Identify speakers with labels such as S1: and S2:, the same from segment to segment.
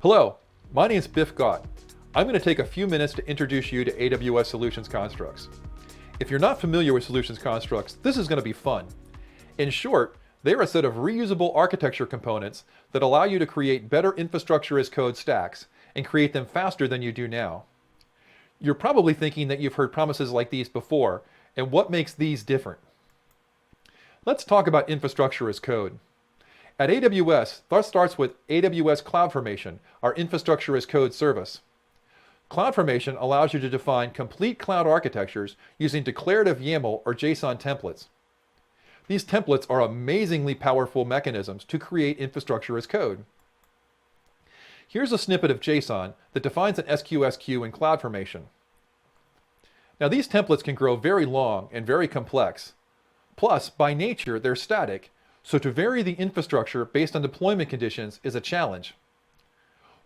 S1: Hello, my name is Biff Gaut. I'm going to take a few minutes to introduce you to AWS Solutions Constructs. If you're not familiar with Solutions Constructs, this is going to be fun. In short, they're a set of reusable architecture components that allow you to create better infrastructure as code stacks and create them faster than you do now. You're probably thinking that you've heard promises like these before, and what makes these different? Let's talk about infrastructure as code. At AWS, that starts with AWS CloudFormation, our infrastructure as code service. CloudFormation allows you to define complete cloud architectures using declarative YAML or JSON templates. These templates are amazingly powerful mechanisms to create infrastructure as code. Here's a snippet of JSON that defines an SQS queue in CloudFormation. Now these templates can grow very long and very complex. Plus, by nature, they're static, so to vary the infrastructure based on deployment conditions is a challenge.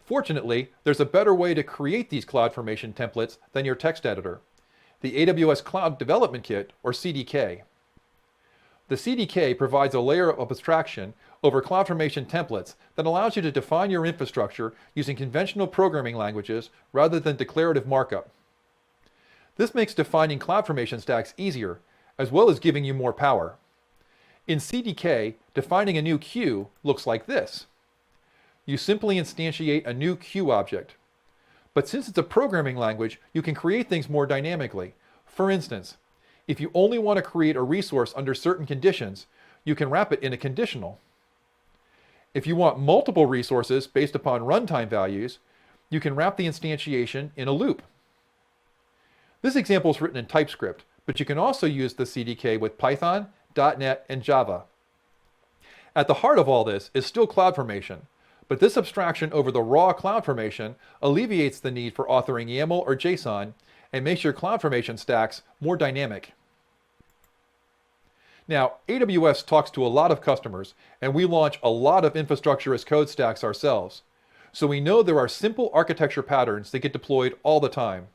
S1: Fortunately, there's a better way to create these CloudFormation templates than your text editor, the AWS Cloud Development Kit, or CDK. The CDK provides a layer of abstraction over CloudFormation templates that allows you to define your infrastructure using conventional programming languages rather than declarative markup. This makes defining CloudFormation stacks easier, as well as giving you more power. In CDK, defining a new queue looks like this. You simply instantiate a new queue object. But since it's a programming language, you can create things more dynamically. For instance, if you only want to create a resource under certain conditions, you can wrap it in a conditional. If you want multiple resources based upon runtime values, you can wrap the instantiation in a loop. This example is written in TypeScript, but you can also use the CDK with Python, .NET, and Java. At the heart of all this is still CloudFormation, but this abstraction over the raw CloudFormation alleviates the need for authoring YAML or JSON and makes your CloudFormation stacks more dynamic. Now, AWS talks to a lot of customers, and we launch a lot of infrastructure as code stacks ourselves. So we know there are simple architecture patterns that get deployed all the time.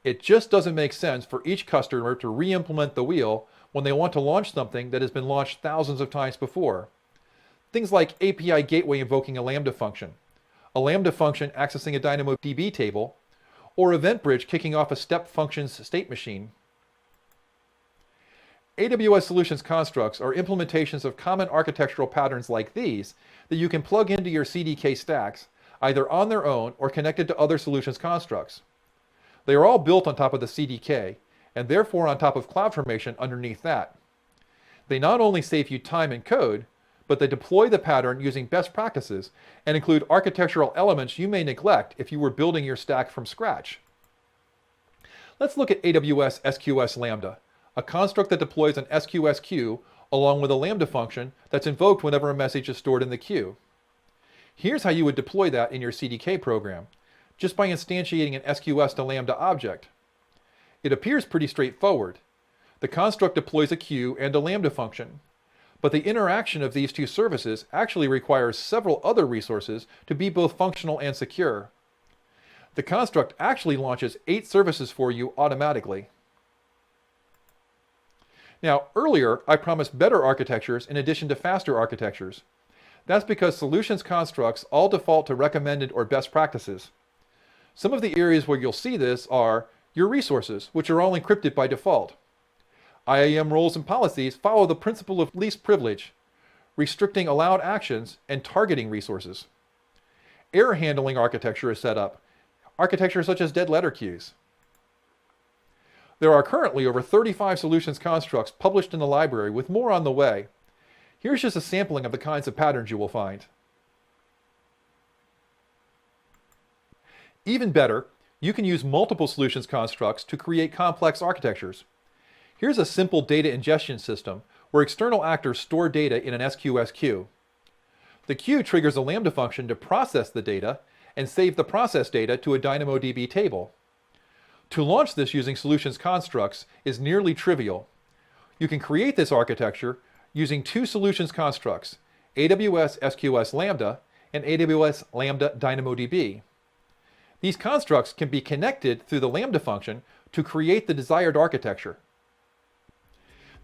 S1: It just doesn't make sense for each customer to re-implement the wheel when they want to launch something that has been launched thousands of times before. Things like API gateway invoking a Lambda function accessing a DynamoDB table, or EventBridge kicking off a step function's state machine. AWS Solutions Constructs are implementations of common architectural patterns like these that you can plug into your CDK stacks, either on their own or connected to other Solutions Constructs. They are all built on top of the CDK, and therefore on top of CloudFormation underneath that. They not only save you time and code, but they deploy the pattern using best practices and include architectural elements you may neglect if you were building your stack from scratch. Let's look at AWS SQS Lambda, a construct that deploys an SQS queue along with a Lambda function that's invoked whenever a message is stored in the queue. Here's how you would deploy that in your CDK program, just by instantiating an SQS to Lambda object. It appears pretty straightforward. The construct deploys a queue and a Lambda function, but the interaction of these two services actually requires several other resources to be both functional and secure. The construct actually launches 8 services for you automatically. Now, earlier I promised better architectures in addition to faster architectures. That's because Solutions Constructs all default to recommended or best practices. Some of the areas where you'll see this are your resources, which are all encrypted by default. IAM roles and policies follow the principle of least privilege, restricting allowed actions and targeting resources. Error handling architecture is set up, architecture such as dead letter queues. There are currently over 35 Solutions Constructs published in the library, with more on the way. Here's just a sampling of the kinds of patterns you will find. Even better, you can use multiple Solutions Constructs to create complex architectures. Here's a simple data ingestion system where external actors store data in an SQS queue. The queue triggers a Lambda function to process the data and save the processed data to a DynamoDB table. To launch this using Solutions Constructs is nearly trivial. You can create this architecture using 2 Solutions Constructs, AWS SQS Lambda and AWS Lambda DynamoDB. These constructs can be connected through the Lambda function to create the desired architecture.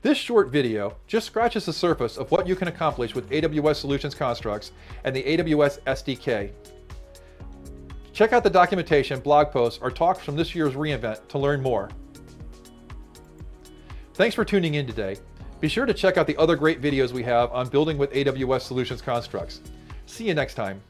S1: This short video just scratches the surface of what you can accomplish with AWS Solutions Constructs and the AWS SDK. Check out the documentation, blog posts, or talks from this year's reInvent to learn more. Thanks for tuning in today. Be sure to check out the other great videos we have on building with AWS Solutions Constructs. See you next time.